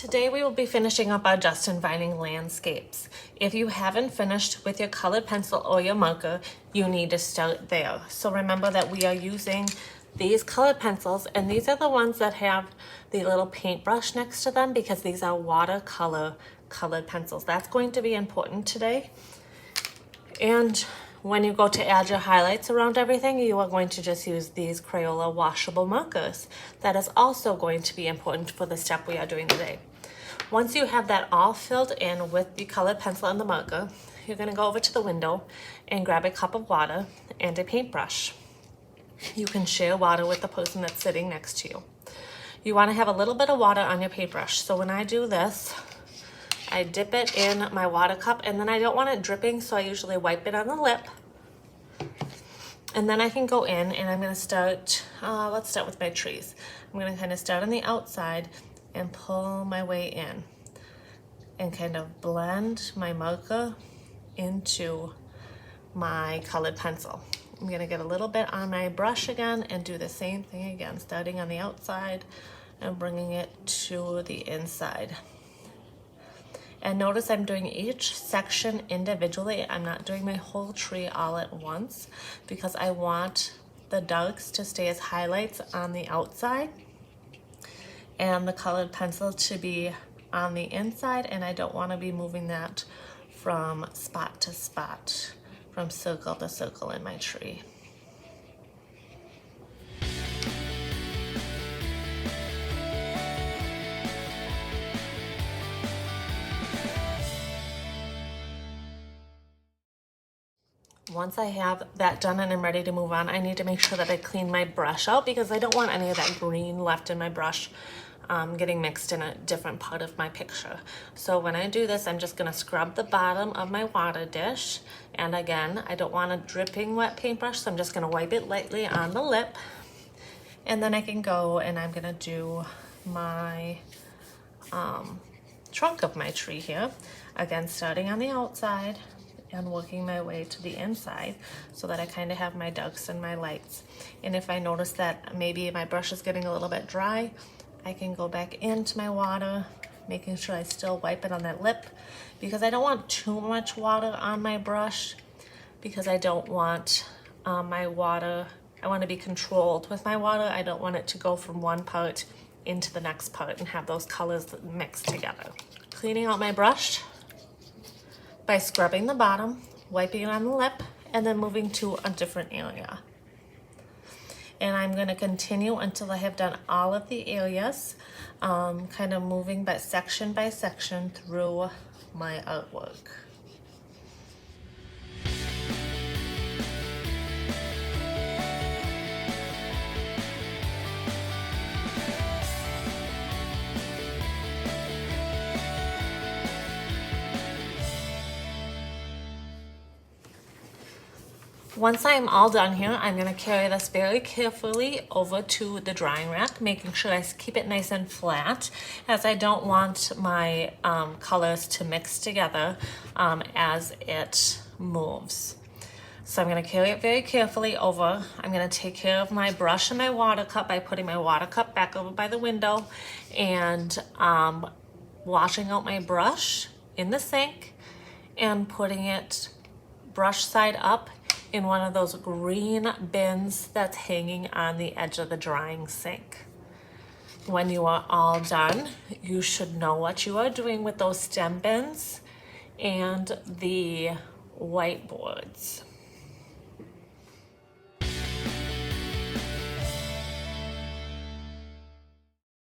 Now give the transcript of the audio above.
Today we will be finishing up our Justin Vining landscapes. If you haven't finished with your colored pencil or your marker, you need to start there. So remember that we are using these colored pencils, and these are the ones that have the little paintbrush next to them because these are watercolor colored pencils. That's going to be important today. And when you go to add your highlights around everything, you are going to just use these Crayola washable markers. That is also going to be important for the step we are doing today. Once you have that all filled in with the colored pencil and the marker, you're going to go over to the window and grab a cup of water and a paintbrush. You can share water with the person that's sitting next to you. You want to have a little bit of water on your paintbrush. So when I do this, I dip it in my water cup, and then I don't want it dripping, so I usually wipe it on the lip. And then I can go in and I'm going to start, let's start with my trees. I'm going to kind of start on the outside and pull my way in and kind of blend my marker into my colored pencil. I'm going to get a little bit on my brush again and do the same thing again, starting on the outside and bringing it to the inside. And notice I'm doing each section individually. I'm not doing my whole tree all at once because I want the darks to stay as highlights on the outside and the colored pencil to be on the inside, and I don't want to be moving that from spot to spot, from circle to circle in my tree. Once I have that done and I'm ready to move on, I need to make sure that I clean my brush out because I don't want any of that green left in my brush getting mixed in a different part of my picture. So when I do this, I'm just going to scrub the bottom of my water dish. And again, I don't want a dripping wet paintbrush, so I'm just going to wipe it lightly on the lip. And then I can go and I'm going to do my trunk of my tree here. Again, starting on the outside and working my way to the inside so that I kind of have my darks and my lights. And if I notice that maybe my brush is getting a little bit dry, I can go back into my water, making sure I still wipe it on that lip because I don't want too much water on my brush because I don't want my water, I want to be controlled with my water. I don't want it to go from one part into the next part and have those colors mixed together. Cleaning out my brush by scrubbing the bottom, wiping it on the lip, and then moving to a different area. And I'm going to continue until I have done all of the areas, kind of moving by section through my artwork. Once I'm all done here, I'm going to carry this very carefully over to the drying rack, making sure I keep it nice and flat, as I don't want my colors to mix together as it moves. So I'm going to carry it very carefully over. I'm going to take care of my brush and my water cup by putting my water cup back over by the window and washing out my brush in the sink and putting it brush side up in one of those green bins that's hanging on the edge of the drying sink. When you are all done, you should know what you are doing with those stem bins and the whiteboards.